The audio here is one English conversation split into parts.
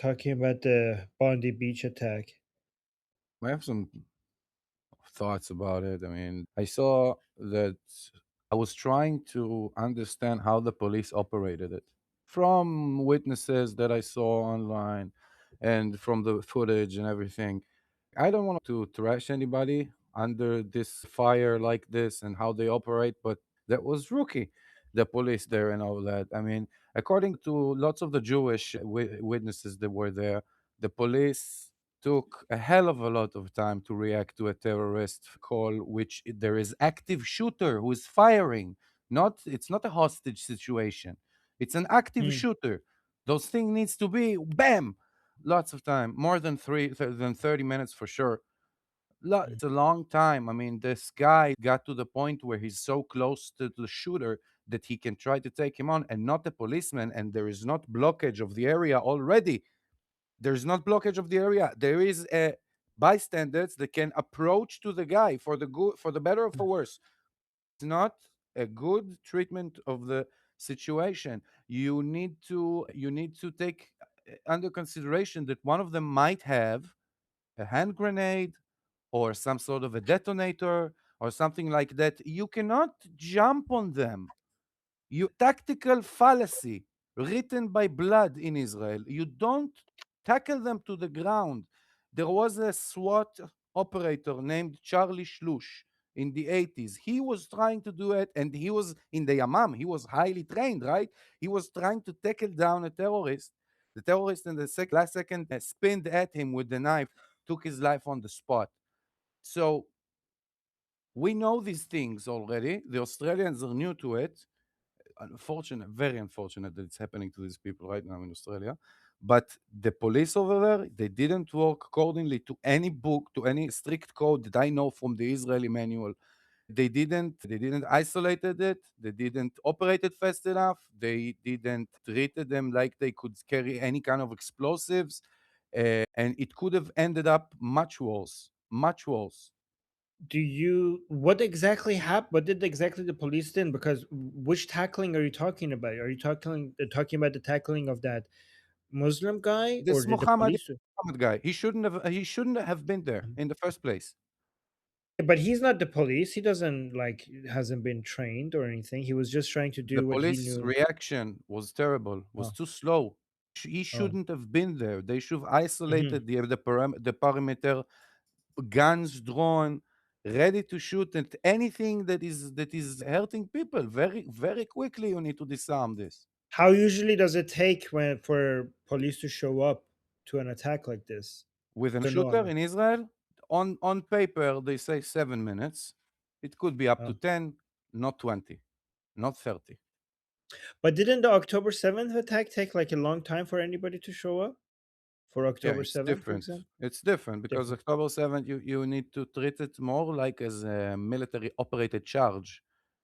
talking about the Bondi Beach attack. I have some thoughts about it. I mean, I saw that I was trying to understand how the police operated it from witnesses that I saw online and from the footage and everything. I don't want to trash anybody under this fire like this and how they operate, but that was rookie, the police there and all that. I mean, according to lots of the Jewish witnesses that were there, the police took a hell of a lot of time to react to a terrorist call, which there is active shooter who is firing. Not it's not a hostage situation. It's an active Hmm. shooter. Those things needs to be bam, lots of time, more than than 30 minutes for sure. Hmm. It's a long time. I mean, this guy got to the point where he's so close to the shooter that he can try to take him on, and not the policeman. And there is not blockage of the area already. There's not blockage of the area. There is a bystanders that can approach to the guy for the good, for the better or for worse. It's not a good treatment of the situation. You need to take under consideration that one of them might have a hand grenade or some sort of a detonator or something like that. You cannot jump on them. You tactical fallacy written by blood in Israel. You don't tackle them to the ground. There was a SWAT operator named Charlie Shlush in the 80s. He was trying to do it, and he was in the Yamam. He was highly trained, right? He was trying to tackle down a terrorist. The terrorist in the last second spinned at him with the knife, took his life on the spot. So we know these things already. The Australians are new to it. Unfortunate, very unfortunate that it's happening to these people right now in Australia. But the police over there, they didn't work accordingly to any book, to any strict code that I know from the Israeli manual. They didn't isolated it. They didn't operate it fast enough. They didn't treated them like they could carry any kind of explosives, and it could have ended up much worse, much worse. Do you what exactly happened? What did exactly the police did? Because which tackling are you talking about? Are you talking about the tackling of that Muslim guy, or This did the Muhammad police? guy, he shouldn't have been there Mhm. in the first place. But he's not the police. He doesn't like hasn't been trained or anything. He was just trying to The do what he police knew. reaction was terrible, was Oh, too slow. He oh. shouldn't have been there. They should have Mhm. isolated the perimeter, guns drawn, ready to shoot at anything that is hurting people. Very, very quickly, you need to disarm this. How usually does it take when for police to show up to an attack like this? With a To know, I shooter mean. in Israel, on paper, they say 7 minutes. It could be up to Oh. 10, not 20, not 30. But didn't the October 7th attack take like a long time for anybody to show up? For Yeah, October it's 7th, for different. example? It's different because Different. October 7th, you need to treat it more like as a military operated charge.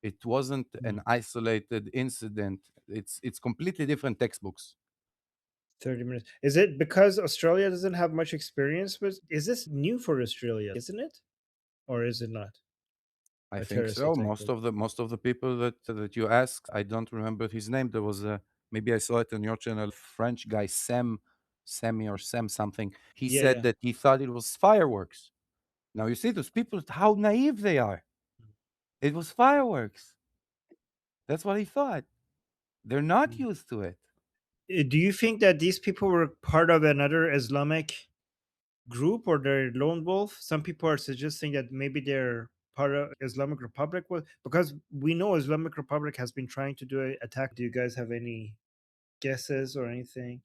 It wasn't Mm. an isolated incident. It's completely different textbooks. 30 minutes. Is it because Australia doesn't have much experience with, is this new for Australia, isn't it? Or is it not? I A think terrorist so. attack Most like of the most of the people that you ask, I don't remember his name. There was a maybe I saw it on your channel. French guy Sammy or Sam something. He Yeah, said yeah. that he thought it was fireworks. Now you see those people, how naive they are. It was fireworks. That's what he thought. They're not Mm. used to it. Do you think that these people were part of another Islamic group, or they're lone wolf? Some people are suggesting that maybe they're part of Islamic Republic, because we know Islamic Republic has been trying to do a attack. Do you guys have any guesses or anything?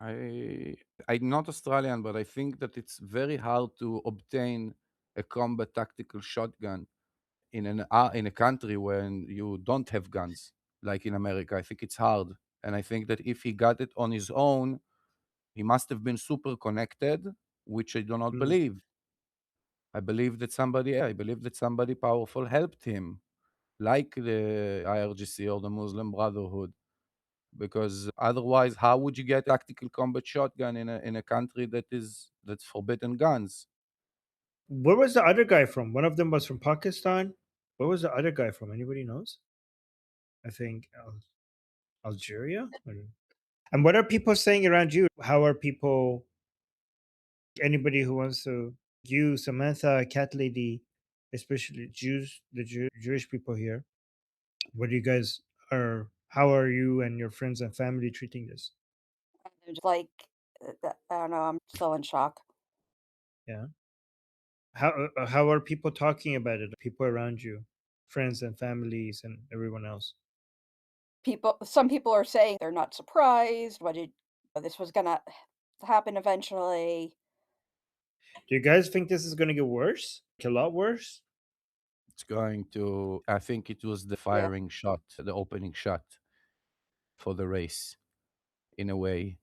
I I'm not Australian, but I think that it's very hard to obtain a combat tactical shotgun in a country when you don't have guns, like in America. I think it's hard, and I think that if he got it on his own, he must have been super connected, which I do not Mm. believe. I believe that somebody powerful helped him, like the IRGC or the Muslim Brotherhood. Because otherwise, how would you get tactical combat shotgun in a country that's forbidden guns? Where was the other guy from? One of them was from Pakistan. Where was the other guy from? Anybody knows? I think Algeria. Or- And what are people saying around you? How are people, anybody who wants to, you, Samantha, Cat Lady, especially Jews, the Jewish people here, what do you guys are, how are you and your friends and family treating this? And just like, I don't know, I'm still in shock. Yeah. How are people talking about it? People around you, friends and families and everyone else. Some people are saying they're not surprised, what did this was gonna happen eventually. Do you guys think this is going to get worse? Like, a lot worse? It's going to, I think it was the Yeah. firing shot, the opening shot for the race, in a way.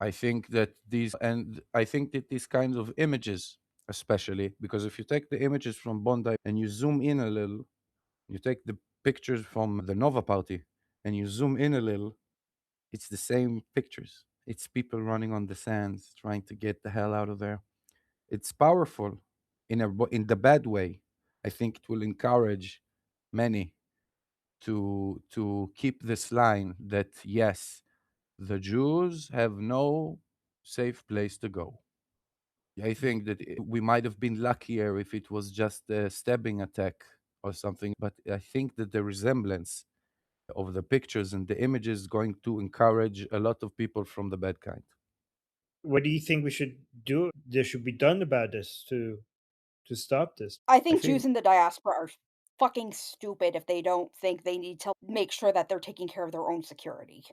I think that these kinds of images, especially because if you take the images from Bondi and you zoom in a little, you take the pictures from the Nova Party and you zoom in a little, it's the same pictures. It's people running on the sands trying to get the hell out of there. It's powerful in the bad way. I think it will encourage many to keep this line that yes, the Jews have no safe place to go. I think that we might have been luckier if it was just a stabbing attack or something, but I think that the resemblance of the pictures and the images is going to encourage a lot of people from the bad kind. What do you think we should do? There should be done about this to stop this. I I think Jews think in the diaspora are fucking stupid if they don't think they need to make sure that they're taking care of their own security.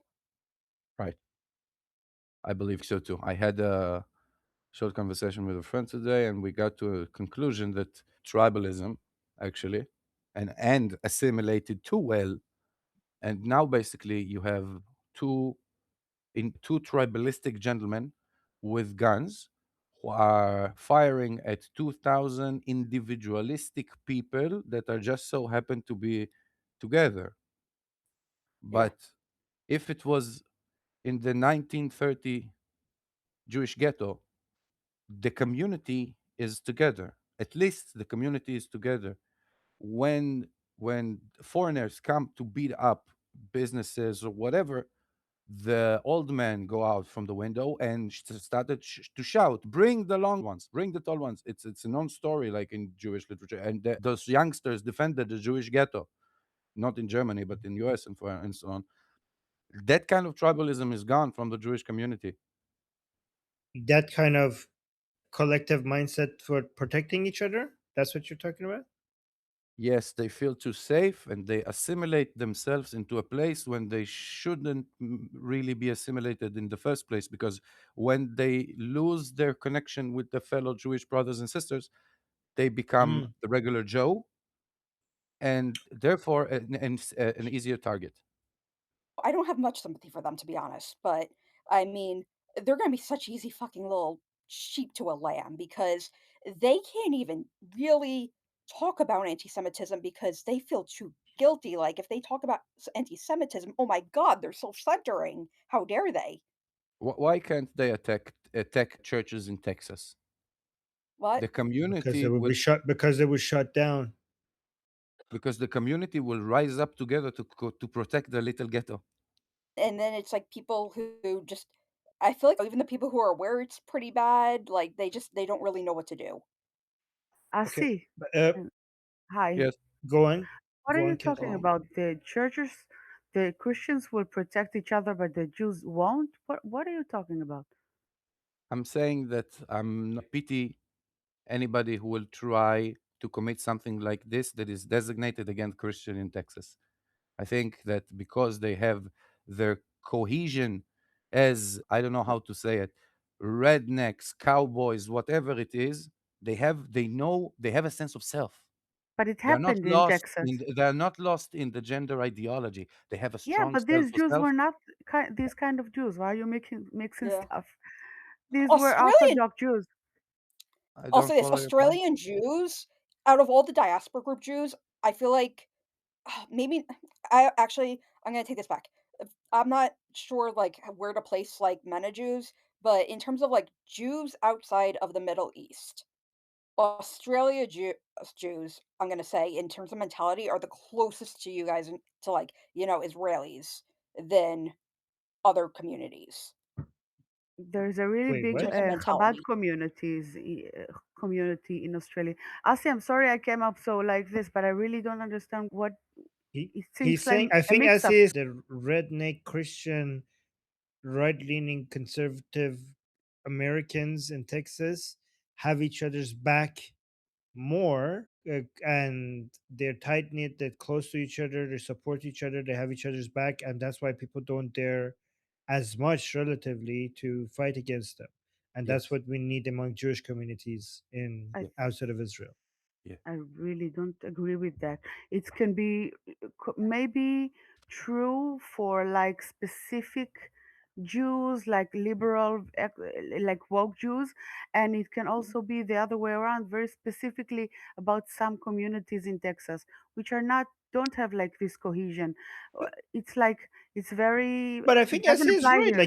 right. I believe so too. I had a short conversation with a friend today, and we got to a conclusion that tribalism, actually, and assimilated too well. And now basically you have two two tribalistic gentlemen with guns who are firing at 2,000 individualistic people that are just so happen to be together. Yeah. But if it was in the 1930 Jewish ghetto, the community is together. At least the community is together. When foreigners come to beat up businesses or whatever, the old men go out from the window and started to shout, "Bring the long ones, bring the tall ones." It's a known story, like in Jewish literature. And those youngsters defended the Jewish ghetto, not in Germany but in US and so on. That kind of tribalism is gone from the Jewish community. That kind of collective mindset for protecting each other? That's what you're talking about? Yes, they feel too safe and they assimilate themselves into a place when they shouldn't really be assimilated in the first place, because when they lose their connection with the fellow Jewish brothers and sisters, they become Mm. the regular Joe and therefore an easier target. I don't have much sympathy for them, to be honest, but I mean, they're gonna be such easy fucking little sheep to a lamb because they can't even really talk about anti-Semitism because they feel too guilty. Like if they talk about anti-Semitism, oh my god, they're self-centering. How dare they? Why can't they attack churches in Texas? What? The community will Because it was shut down. because the community will rise up together to protect the little ghetto. And then it's like people who just I feel like even the people who are aware it's pretty bad, like they don't really know what to do. I Okay. see. Uh, And hi. Yes, go on. What are Go you on, talking Kathleen. about? The churches, the Christians will protect each other, but the Jews won't? What are you talking about? I'm saying that I'm not pity anybody who will try to commit something like this that is designated against Christian in Texas. I think that because they have their cohesion as, I don't know how to say it, rednecks, cowboys, whatever it is, they have a sense of self. But it They're not happened in lost Texas. in they're not lost in the gender ideology. They have a Yeah, strong but sense these of Jews self. were not these kind of Jews. Why are you mixing Yeah. stuff? These were Australian Orthodox Jews. I I'll don't say this, follow your point. Australian Jews, out of all the diaspora group Jews, I feel like maybe I'm gonna take this back. I'm not sure like where to place like MENA Jews, but in terms of like Jews outside of the Middle East, Jews, I'm gonna say in terms of mentality are the closest to you guys to like, Israelis than other communities There's a really Wait, in big what? terms of Chabad mentality. community in Australia. Asi, I'm sorry I came up so like this, but I really don't understand what it He's seems like saying, I a think, as mix-up. is the redneck Christian, right-leaning conservative Americans in Texas have each other's back more, and they're tight knit, they're close to each other, they support each other, they have each other's back, and that's why people don't dare as much relatively to fight against them. And that's Yes. what we need among Jewish communities in I Yeah. outside of Israel. Yeah. I really don't agree with that. It can be maybe true for like specific Jews, like liberal, like woke Jews, and it can also be the other way around, very specifically about some communities in Texas, which are not don't have like this cohesion. It's like it's very But I it think doesn't Essie is apply right. here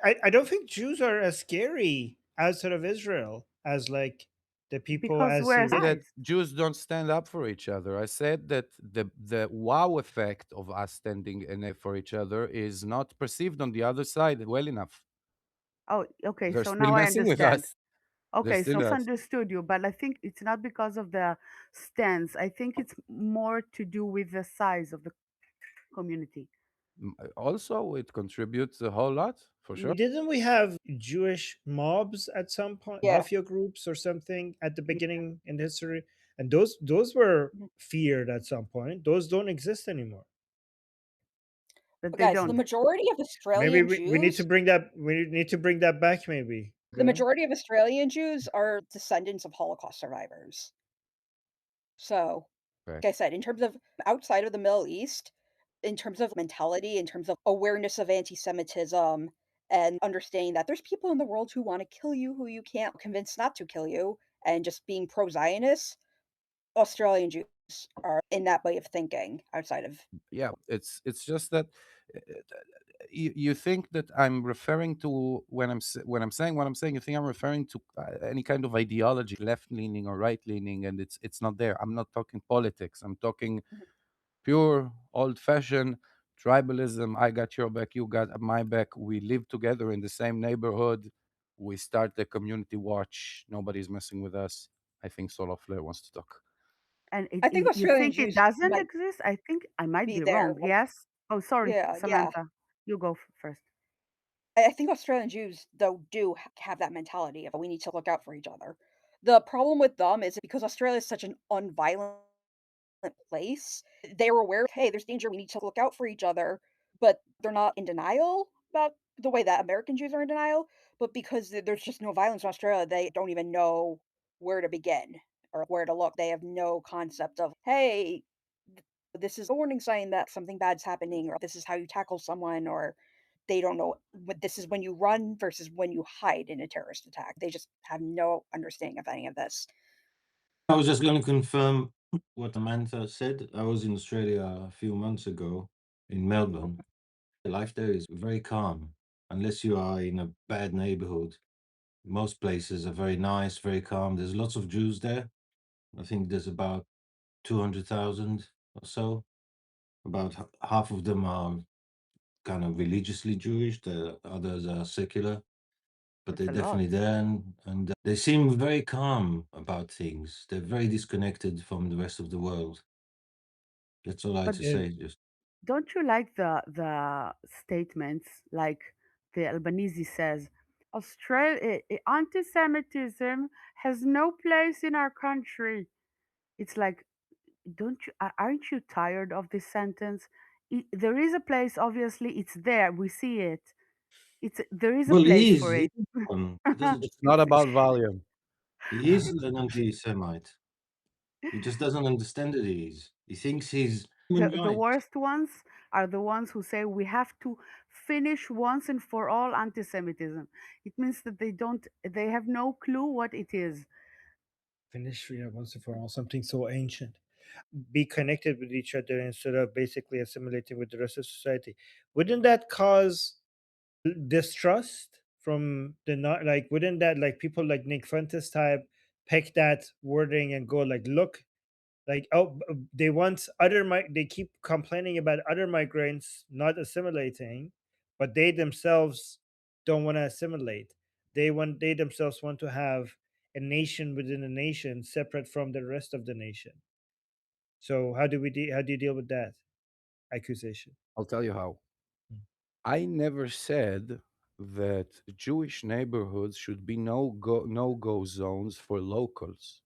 Like, I don't think Jews are as scary outside of Israel as like the people because as we're you. That sides. Jews don't stand up for each other. I said that the wow effect of us standing for each other is not perceived on the other side well enough. Oh, okay, They're so still now I messing with understand. us. They're Okay, so still I us. understood you, but I think it's not because of the stance. I think it's more to do with the size of the community. Also, it contributes a whole lot for sure. Didn't we have Jewish mobs at some point, Yeah. mafia groups or something at the Yeah, beginning in history? And those were Mhm. feared at some point. Those don't exist anymore. but they Okay, so the don't. majority of Maybe Australian we need to Jews bring that we need to bring that back. Maybe the majority of Australian Jews are descendants of Holocaust survivors. So, like I Correct. said, in terms of outside of the Middle East, in terms of mentality, in terms of awareness of antisemitism, and understanding that there's people in the world who want to kill you who you can't convince not to kill you, and just being pro Zionist, Australian Jews are in that way of thinking outside of. Yeah, it's just that uh, you think that I'm referring to when I'm saying what I'm saying. You think I'm referring to any kind of ideology, left leaning or right leaning, and it's not there. I'm not talking politics. I'm talking Mhm. pure old fashioned tribalism. I got your back, you got my back. We live together in the same neighborhood. We start the community watch. Nobody's messing with us. I think Solo Flair wants to talk. And I think you Australian think it Jews doesn't might exist? I think I might be be there. wrong. Yes? Oh, sorry, Yeah, yeah. Samantha. You go first. I think Australian Jews, though, do have that mentality of we need to look out for each other. The problem with them is because Australia is such an unviolent place, they're aware, hey, there's danger, we need to look out for each other, but they're not in denial about the way that American Jews are in denial. But because there's just no violence in Australia, they don't even know where to begin or where to look. They have no concept of, hey, this is a warning sign that something bad's happening, or this is how you tackle someone, or they don't know what this is when you run versus when you hide in a terrorist attack. They just have no understanding of any of this. That's a lot. But Yeah. don't you like the statements like the Albanese says, Australia anti-Semitism has no place in our country. It's like, don't you aren't you tired of this sentence? There is a place, obviously, it's there. We see it. It's there is a place for it. It's not about volume. The worst ones are the ones who say we have to finish once and for all anti-Semitism. It means that they have no clue what it is. Finish, yeah, once and for all, something so ancient. Be connected with each other instead of basically assimilating with the rest of society. Wouldn't that cause distrust from the not like? Wouldn't that like people like Nick Fuentes type pick that wording and go like, look, like, oh, they want other they keep complaining about other migrants not assimilating, but they themselves don't want to assimilate. They themselves want to have a nation within a nation separate from the rest of the nation. So how do you deal with that accusation? I'll tell you how. Mm. I never said that Jewish neighborhoods should be no go zones for locals.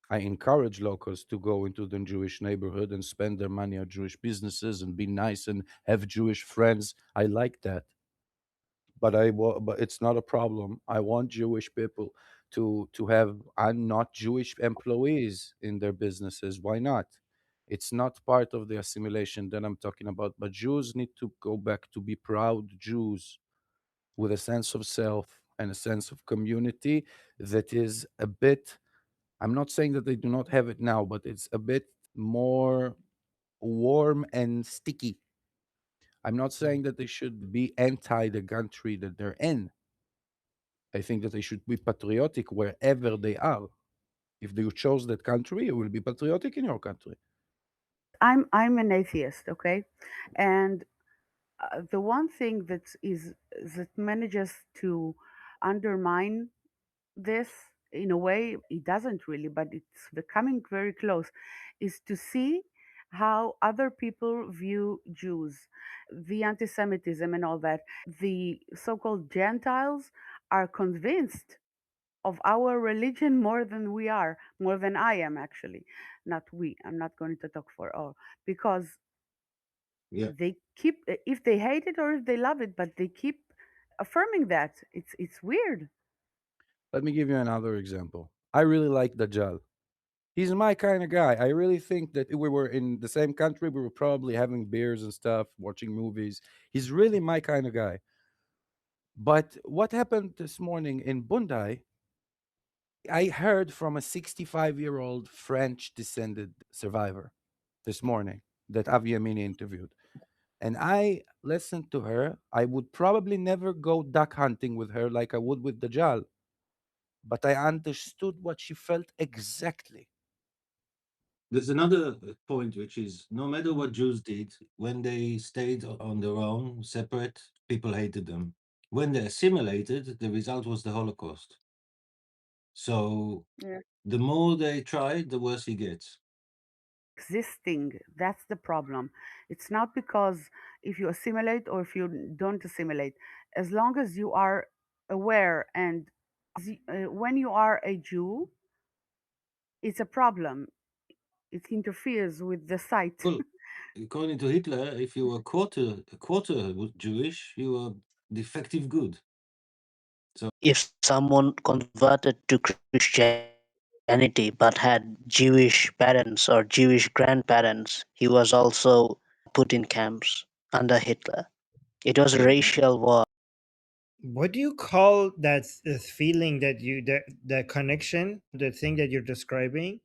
I encourage locals to go into the Jewish neighborhood and spend their money on Jewish businesses and be nice and have Jewish friends. I like that. But it's not a problem. I want Jewish people to have not Jewish employees in their businesses. Why not? It's not part of the assimilation that I'm talking about. But Jews need to go back to be proud Jews with a sense of self and a sense of community that is a bit. I'm not saying that they do not have it now, but it's a bit more warm and sticky. I'm not Mm. saying that they should be anti the country that they're in. I think that they should be patriotic wherever they are. If you chose that country, you will be patriotic in your country. I'm an atheist, okay, and the one thing that manages to undermine this in a way it doesn't really, but it's becoming very close, is to see how other people view Jews, the anti-Semitism and all that. The so-called Gentiles are convinced of our religion more than we are, more than I am actually. Not we. I'm not going to talk for all, because they keep, if they hate it or if they love it, but they keep affirming that. It's weird. Let me give you another example. I really like Dajjal. He's my kind of guy. I really think that if we were in the same country, we were probably having beers and stuff, watching movies. He's really my kind of guy. But what happened this morning in Bondi, I heard from a 65-year-old French descended survivor this morning that Avi Yamini interviewed. And I listened to her. I would probably never go duck hunting with her like I would with Dajjal, but I understood what she felt exactly. Yeah. Existing. That's the problem. It's not because if you assimilate or if you don't assimilate, as long as you are aware and when you are a Jew, it's a problem. It interferes with the sight. If someone converted to Christianity but had Jewish parents or Jewish grandparents, he was also put in camps under Hitler. It was a racial war. What do you call that this feeling that that connection, the thing that you're describing?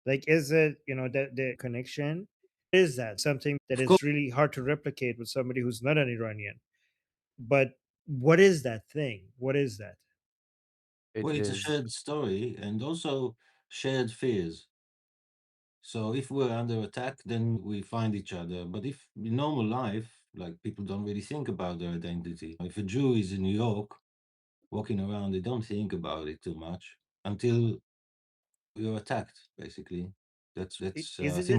Like, is it, that the connection? Is that something that is really hard to replicate with somebody who's not an Iranian? But what is that thing? What is that? It is, Is it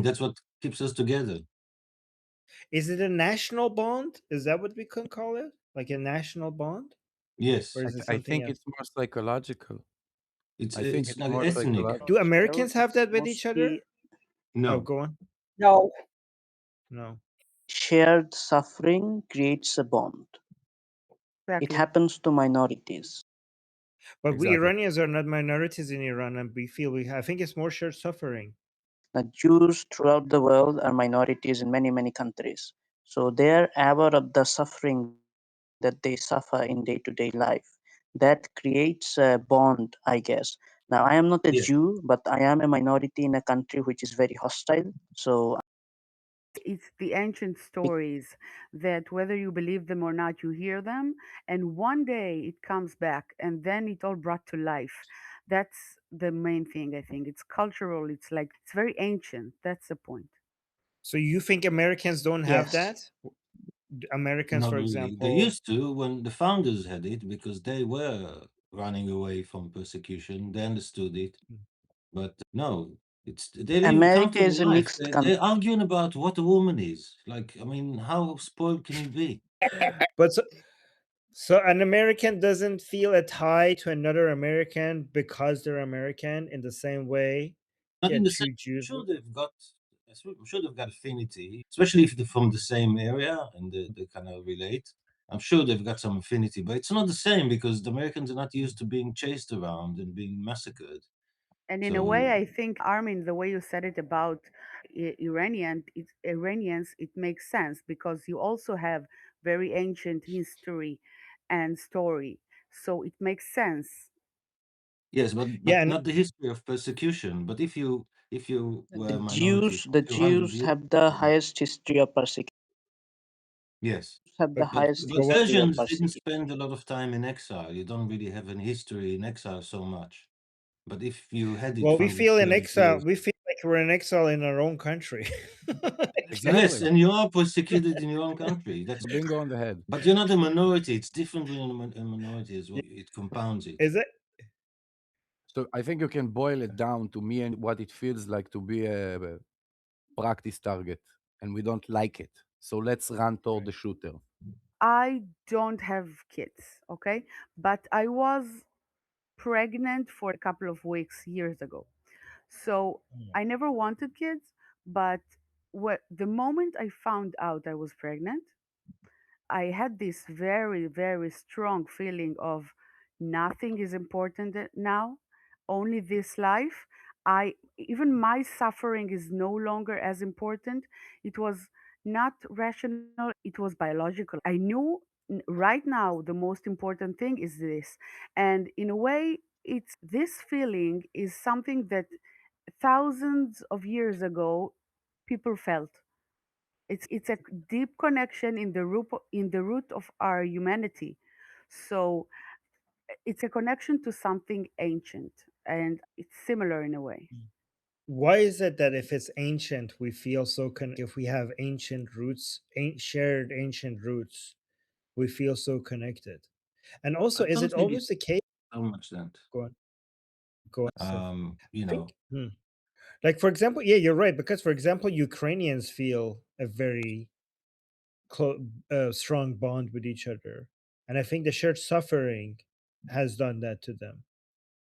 is it a national bond? Is that what we can call it? Like a national bond? Or is it I something think else? it's more psychological. I think it's more Do psychological. Well, Americans have it's that with each other? mostly Oh, go on. No. No. shared suffering creates a bond. It Exactly. happens to minorities. But we Exactly. Iranians are not minorities in Iran, and we feel I think it's more shared suffering. Jews throughout the world are minorities in many, many countries. So they are aware of the suffering that they suffer in day-to-day life. That creates a bond, I guess. Now, I am not a Jew, but I am a minority in a country which is very hostile. So It's the ancient stories that whether you believe them or not, you hear them, and one day it comes back, and then it all brought to life. That's the main thing, I think. It's cultural, it's like, it's very ancient. That's the point. So you think Americans don't have yes, that? Americans, Not for really. They example. used to when the founders had it because they were running away from persecution. They understood it, but no, they live a America comfortable is a life. mixed They're country. arguing about what a woman is. Like, I mean, how spoiled can you be? But so an American doesn't feel a tie to another American because they're American in the same way Not in the same. two Jews. I'm sure they've got affinity, especially if they're from the same area and they kind of relate. I'm sure they've got some affinity, but it's not the same because the Americans are not used to being chased around and being massacred. And in a way, So I think, Armin, the way you said it about Iranians, it makes sense because you also have very ancient history and story. So it makes sense. yes, Yeah, but and not the history of persecution. But if you were The a minority, Jews, if the you hardly Jews did, have the then highest history of persecution. yes. Have the but highest But what? history of Persians didn't persecution. spend a lot of time in exile. You don't really have an history in exile so much. But if you had it Well, we for feel in 300 exile. years, We feel like we're in exile in our own country. yes, Exactly. and you are persecuted in your own country. That's Bingo on the head. but you're not a minority. It's different when you're a minority as well. It compounds it. Is it? So I think you can boil it down to me and what it feels like to be a practice target, and we don't like it. So let's run toward the shooter. I don't have kids, okay? But I was pregnant for a couple of weeks years ago. So I never wanted kids, but the moment I found out I was pregnant, I had this very, very strong feeling of nothing is important now, only this life. Even my suffering is no longer as important. It was not rational, it was biological. I knew right now the most important thing is this. And in a way, it's this feeling is something that thousands of years ago people felt. It's a deep connection in the root of our humanity. So it's a connection to something ancient, and it's similar in a way. Why is it that if it's ancient, we feel so if we have ancient roots, shared ancient roots, we feel so connected? And also, I is don't it think it's always the case? so much that. Go on, go on. So You I think, know, like for example, yeah, you're right. Because for example, Ukrainians feel a very strong bond with each other, and I think the shared suffering has done that to them.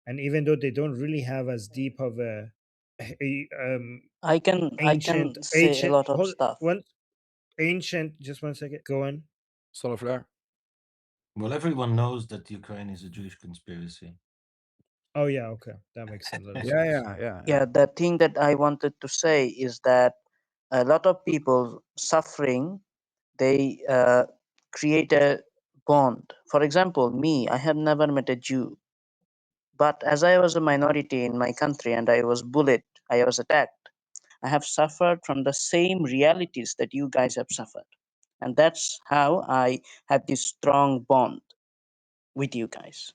And even though they don't really have as deep of I can say a ancient lot of hold stuff. one ancient just one second, go on. Solar flare. well, everyone knows that Ukraine is a Jewish conspiracy. Oh yeah, okay, that makes a lot of Yeah, sense. Yeah, the thing that I wanted to say is that a lot of people suffering, they create a bond. For example, me, I have never met a Jew, but as I was a minority in my country and I was bullied, I was attacked, I have suffered from the same realities that you guys have suffered. And that's how I have this strong bond with you guys.